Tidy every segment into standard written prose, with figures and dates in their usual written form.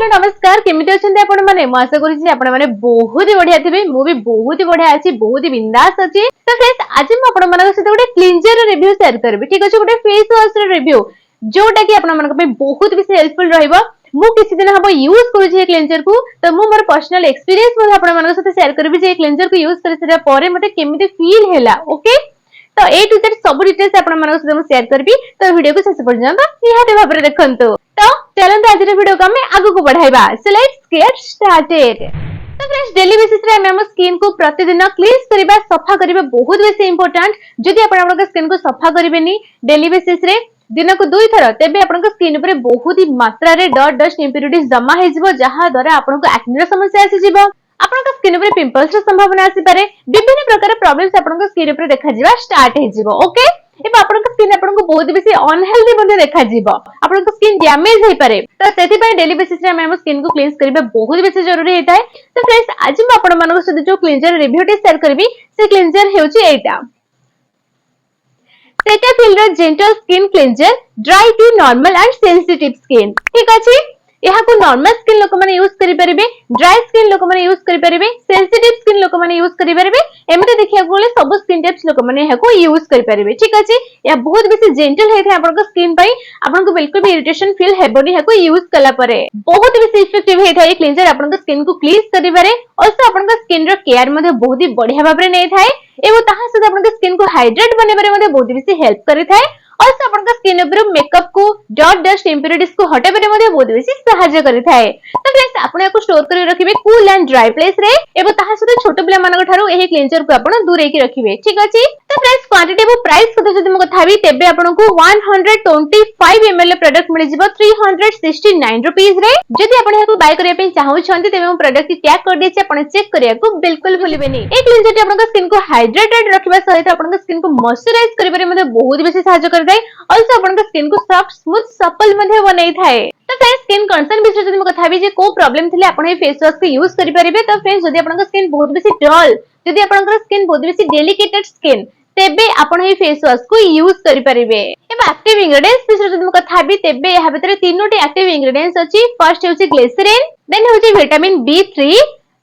Hello नमस्कार केमिति अछंती आपण माने म आशा करी आपण माने बहुत ही बढ़िया थिबे मु भी बहुत ही बढ़िया अछि बहुत ही बिंदास अछि तो फ्रेंड्स आज म आपण मानक सहित गोटे क्लींजर रिव्यू शेयर करबी ठीक अछि गोटे फेस वॉश रे रिव्यू जोटा कि आपण मानक पे बहुत बेसी हेल्पफुल रहइबो मु किछि दिन हबो यूज करू जे क्लींजर को तो मु मोर पर्सनल एक्सपीरियंस म आपण मानक सहित शेयर करबी जे क्लींजर को यूज करे सेरा परे मते केमिति फील हैला ओके तो ए टू जेड सब डिटेल्स आपण मानक सहित शेयर करबी तो वीडियो को शेष पर्यंत निहाते भाबरे देखंतु तो चलंत आज वीडियो को हमें आगु को बढ़ाइबा सो लेट्स गेट स्टार्टेड। तो फ्रेंड्स डेली बेसिस रे हम स्किन को प्रतिदिन क्लींस करबा सफा करबा बहुत बेसी इंपोर्टेंट जदि आपण आपन स्किन को सफा करबेनी डेली बेसिस रे दिन को दुई थर तेबे आपन स्किन ऊपर बहुत ही मात्रा रे डस्ट इंप्योरिटीज जमा हे जिवो जहा द्वारा आपन को एक्ने समस्या आसी जिवो आपन का स्किन ऊपर पिंपल्स र संभावना आसी पारे विभिन्न प्रकार प्रॉब्लम्स आपन को स्किन ऊपर देखा जिवा स्टार्ट हे जिवो ओके एबा आपन को स्किन आपन को बहुत बेसी अनहेल्दी बने देखा जिवो आपन को स्किन डैमेज हे पारे तो सेति पय डेली बेसिस रे हम स्किन को क्लींस करबे बहुत बेसी जरूरी हेताय तो फ्रेंड्स आज म आपन मानको सहित जो क्लींजर रिव्यू टे शेयर करबी से क्लींजर हेउची एटा Cetaphil gentle skin cleanser dry to normal and sensitive skin ठीक अछि यहा को नॉर्मल स्किन लोक माने यूज करि परिबे ड्राई स्किन लोक माने यूज करि परिबे सेंसिटिव स्किन लोक माने यूज करि परिबे एमते देखिया गोले सब स्किन टाइप्स लोक माने यहा को यूज करि परिबे ठीक अछि या बहुत बेसी जेंटल हेथे आपन को स्किन पई आपन को बिल्कुल भी इरिटेशन फील हेबोनी यहा को यूज कला परे बहुत बेसी इफेक्टिव हेथा ए क्लींजर आपन को स्किन को क्लींस करिबारे आल्सो आपन को स्किन रो केयर मध्ये बहुत ही बढ़िया भाबरे नै थाए एवं ताहा से आपन को स्किन को हाइड्रेट बनेबारे मध्ये बहुत बेसी हेल्प करि थाए आल्सो आपन का स्किन ऊपर मेकअप को डस्ट इंप्योरिटीज को हटाबे मध्ये बहुत बेसी सहायता करि थाए तो फ्रेंड्स आपन याको स्टोर करि रखिबे कूल एंड ड्राई प्लेस रे एवं ताहा सहित छोट पिला मानक थारो एही क्लींजर को आपन दूर एकी रखिबे ठीक अछि तो फ्रेंड्स क्वांटिटी और प्राइस को जदि म कथाबी तेबे आपन को 125 ml प्रोडक्ट मिलि जिवो 369 रुपीस रे जदि आपन याको बाय करिया पे चाहौ छन्ती तेबे म प्रोडक्ट की टैग कर दिछि आपन चेक करिया को बिल्कुल भूलिबेनी ए क्लींजर टी आपन स्किन को हाइड्रेटेड रखिबा सहित आपन स्किन को मॉइस्चराइज करिबारे मध्ये बहुत बेसी सहायता करि also आपन का स्किन को सॉफ्ट स्मूथ सपल मध्ये बनै थाए तो फ्रेंड्स स्किन कंसर्न विषय जदि म कथाबी जे को प्रॉब्लम थिले आपन ए फेस वॉश को यूज करि परिबे तो फ्रेंड्स जदि आपन का स्किन बहुत बेसी डल जदि आपन का स्किन बहुत बेसी डेलिकेटेड स्किन तेबे आपन ए फेस वॉश को यूज करि परिबे एबा एक्टिव इंग्रेडिएंट्स विषय जदि म कथाबी तेबे यहा भीतर तीनोटी एक्टिव इंग्रेडिएंट्स अछि फर्स्ट होछि ग्लिसरीन देन होछि vitamin B3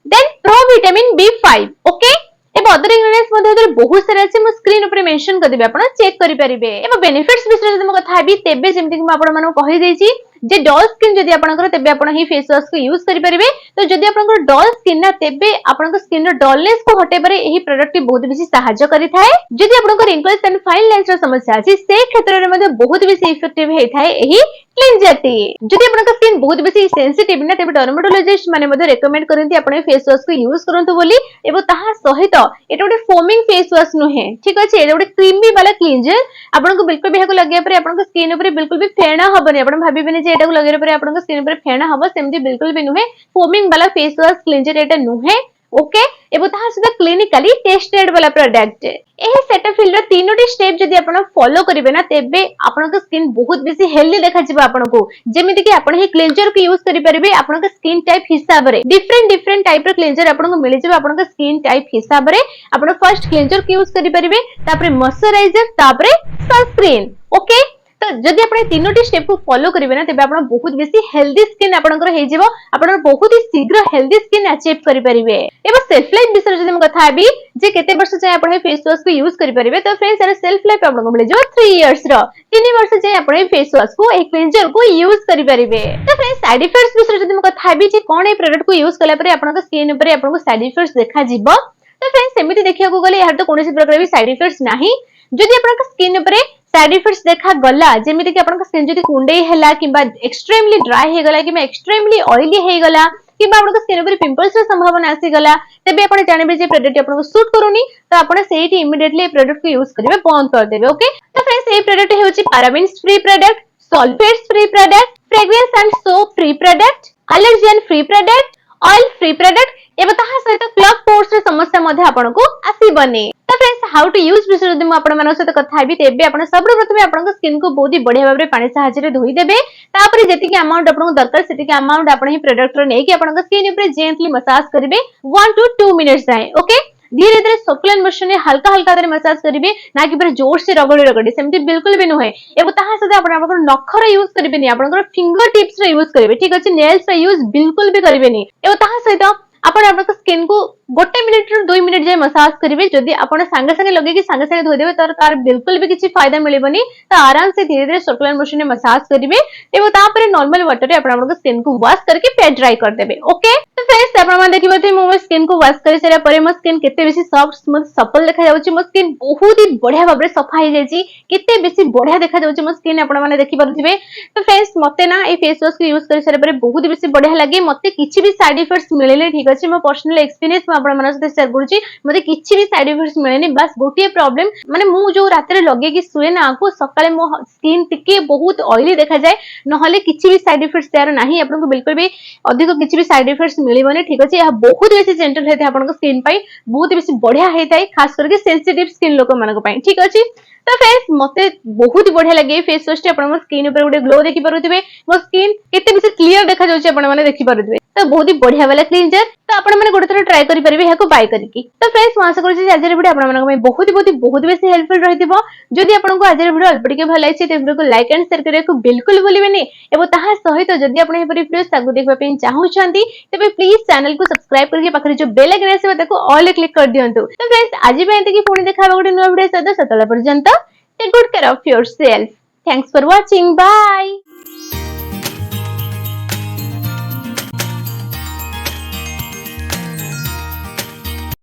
then pro vitamin B5 okay एबा अदर इंग्रेडिएंट्स मध्ये बहुत सारा अछि म स्क्रीन ऊपर मेंशन कर देबे आपण चेक करि परिबे एबा बेनिफिट्स विषय जदि म कथाबी तेबे जेमति कि म आपण मानो कहि देछि जे डल स्किन जदि आपनकर तेबे आपण ही फेस वॉश को यूज करि परिबे तो जदि आपनकर डल स्किन ना तेबे आपनकर स्किन रो डलनेस को हटे पारे एही प्रोडक्ट बहुत बेसी सहायता करि थाए जदि आपनकर रिंकल्स एंड फाइन लाइंस रो समस्या अछि से क्षेत्र रे मध्ये बहुत बेसी इफेक्टिव हे थाए एही क्लींजर टी जदि आपनकर स्किन बहुत बेसी सेंसिटिव ना तेबे डर्मेटोलॉजिस्ट माने मध्ये रेकमेंड करन्ती आपण फेस वॉश को यूज करंतु बोली एबो ताहा सहित एटा गोटे फोमिंग फेस वॉश नुहे ठीक अछि एटा गोटे क्रीमी वाला क्लींजर आपन को बिल्कुल भी हेको लगिया परे आपन को स्किन ऊपर बिल्कुल भी फेणा हबनी आपन भाबिबेनी जे एटा को लगिया परे आपन को स्किन ऊपर फेणा हबो सेमती बिल्कुल भी नुहे फोमिंग वाला फेस वॉश क्लींजर एटा नुहे ओके एबो ताहा सहित क्लिनिकली टेस्टेड वाला प्रोडक्ट एही सेटाफिल रो तीनोटी स्टेप जदि आपण फॉलो करिवे ना तेबे आपण को स्किन बहुत बेसी हेल्दी देखा जिवो आपण को जेमिति कि आपण ही क्लींजर को यूज करि परिबे आपण को स्किन टाइप हिसाब रे डिफरेंट टाइप रो क्लींजर आपण को मिलि जिवो आपण को स्किन टाइप हिसाब रे आपण फर्स्ट क्लींजर को यूज करि परिबे तापरे मॉइस्चराइजर तापरे सनस्क्रीन ओके तो जदि आपण तीनोटी स्टेप को फॉलो करिवे ना तेबे आपण बहुत बेसी हेल्दी स्किन आपणकर हे जिवो आपण बहुत ही शीघ्र हेल्दी स्किन अचीव करि परिबे एबा सेल्फ लाइफ विषय जदि हम कथा आबी जे केते वर्ष जाय आपण फेस वॉश को यूज करि परिबे तो फ्रेंड्स एरा सेल्फ लाइफ आपण को मिले जो 3 इयर्स रो 3 वर्ष जाय आपण फेस वॉश को एक क्लींजर को यूज करि परिबे तो फ्रेंड्स साइड इफेक्ट्स विषय जदि हम कथा आबी जे कोन ए प्रोडक्ट को यूज कला परे आपण स्किन ऊपर आपण को साइड इफेक्ट्स देखा जिवो तो फ्रेंड्स सेमिति देखिया को गले यार तो कोनोसी प्रकार भी साइड इफेक्ट्स नाही जदि आपण स्किन ऊपर साइड इफेक्ट्स देखा गला जेमिति कि आपण स्किन जदि कुंडे हैला किबा एक्सट्रीमली ड्राई हे गला किबा एक्सट्रीमली ऑयली हे गला किबा आपण स्किन ऊपर पिंपल्स र संभावना आसी गला तेबे आपण जानिबे जे प्रोडक्ट आपण सूट करूनी तो आपण सेही इमीडिएटली ए प्रोडक्ट को यूज करिवे बंद कर देबे ओके तो फ्रेंड्स ए प्रोडक्ट हेउची parabens free product sulphates free product fragrance and soap free product allergen free product oil free product एबे ताहा सहित क्लग पोर्स रे समस्या मध्ये आपण को आसीबनी तो फ्रेंड्स हाउ टू यूज विषय जदि म आपण मानक सहित कथा हेबी तेबे आपण सब प्रथमे आपण स्किन को बहुत ही बढ़िया भाबरे पानी सहायता रे धोई देबे तापरे जति के अमाउंट आपण दरकार सेति के अमाउंट आपण ही प्रोडक्ट रो नै कि आपण स्किन ऊपर जेंटली मसाज करिवे 1 to 2 मिनिट्स जाय ओके धीरे धीरे सर्कुलर मोशन में हल्का हल्का मसाज करेंगे, ना कि पूरा जोर से रगड़ी रगड़ी सेमती बिल्कुल भी नुहे। एवं ता सहित आप नखर यूज करेंगे, आप फिंगर टिप्स यूज करेंगे, ठीक अच्छे, नेल्स यूज बिल्कुल भी करेंगे। एवं ता सहित आप स्किन को गोटे मिनिट रु 2 मिनिट जाए मसाज करेंगे। जदि आप सांगे सांगे लगे सांगे सांगे धोदेवे तो तार बिल्कुल भी किसी फायदा मिलबनी। तो आराम से धीरे धीरे सर्कुलर मोशन में मसाज करेंगे एवं तापर नॉर्मल वाटर रे आप स्किन को वॉश करके फेर ड्राई कर देबे। ओके, तो फ्रेंड्स आप मन देखिबे मो स्किन को वॉश कर सारा परे मो स्किन केते बेसी सॉफ्ट स्मूथ सफल देखा जाउची। मो स्किन बहुत ही बढ़िया भाबरे सफा हो जाईची, केते बेसी बढ़िया देखा जाउची मो स्किन आपण माने देखि पारुथिबे। तो फ्रेंड्स मते ना ए फेस वॉश को यूज कर सारा परे बहुत बेसी बढ़िया लागे। मते किछि भी साइड इफेक्ट्स मिलेले, ठीक अछि, मो पर्सनल एक्सपीरियंस म आपण मन साथे शेयर करूची। मते किछि भी साइड इफेक्ट्स मिलेनी, बस गोटिए प्रॉब्लम माने मु जो रात रे लगे कि सुए ना को सकाळे मो स्किन टिके बहुत ऑयली देखा जाए, नहले किछि भी साइड इफेक्ट्स तार नाही। आपन को बिल्कुल भी अधिक किछि भी साइड इफेक्ट्स मिलिबनी, ठीक अछि। यह बहुत बेसी जेंटल हेते आपन को स्किन पई बहुत बेसी बढ़िया हेताई, खास करके सेंसिटिव स्किन लोक मानको पई, ठीक अछि। तो फ्रेंड्स मते बहुत बढ़िया लगे फेस वॉश टी आपन स्किन ऊपर गोटे ग्लो देखि पारुथिबे। मो स्किन केते बेसी क्लियर देखा जाउची आपन माने देखि पारुथिबे। तो बहुत ही बढ़िया वाला क्लींजर, तो आपण माने गोटे थोड़ा ट्राई करि परिबे याको बाय करिकि। तो फ्रेंड्स आशा करूची जे आजर वीडियो आपण मानको बहुत बेसी हेल्पफुल रहिथिबो। जदि आपण को आजर वीडियो अल्प टिके भल लागिछि तो वीडियो को लाइक एंड शेयर करिया को बिल्कुल भूलिबेनी। एवं ताहा सहित जदि आपण एपरि वीडियोस ताकू देखबा पे चाहूछंती तबे प्लीज चैनल को सब्सक्राइब करके पाखरे जो बेल आइकन आसीबो ताको ऑल क्लिक कर दियंतु। तो फ्रेंड्स आज भी एंते की पुणी देखाबा गोटे नुवा वीडियो सदा सतला पर्यंत take good care of yourself. Thanks for watching, bye.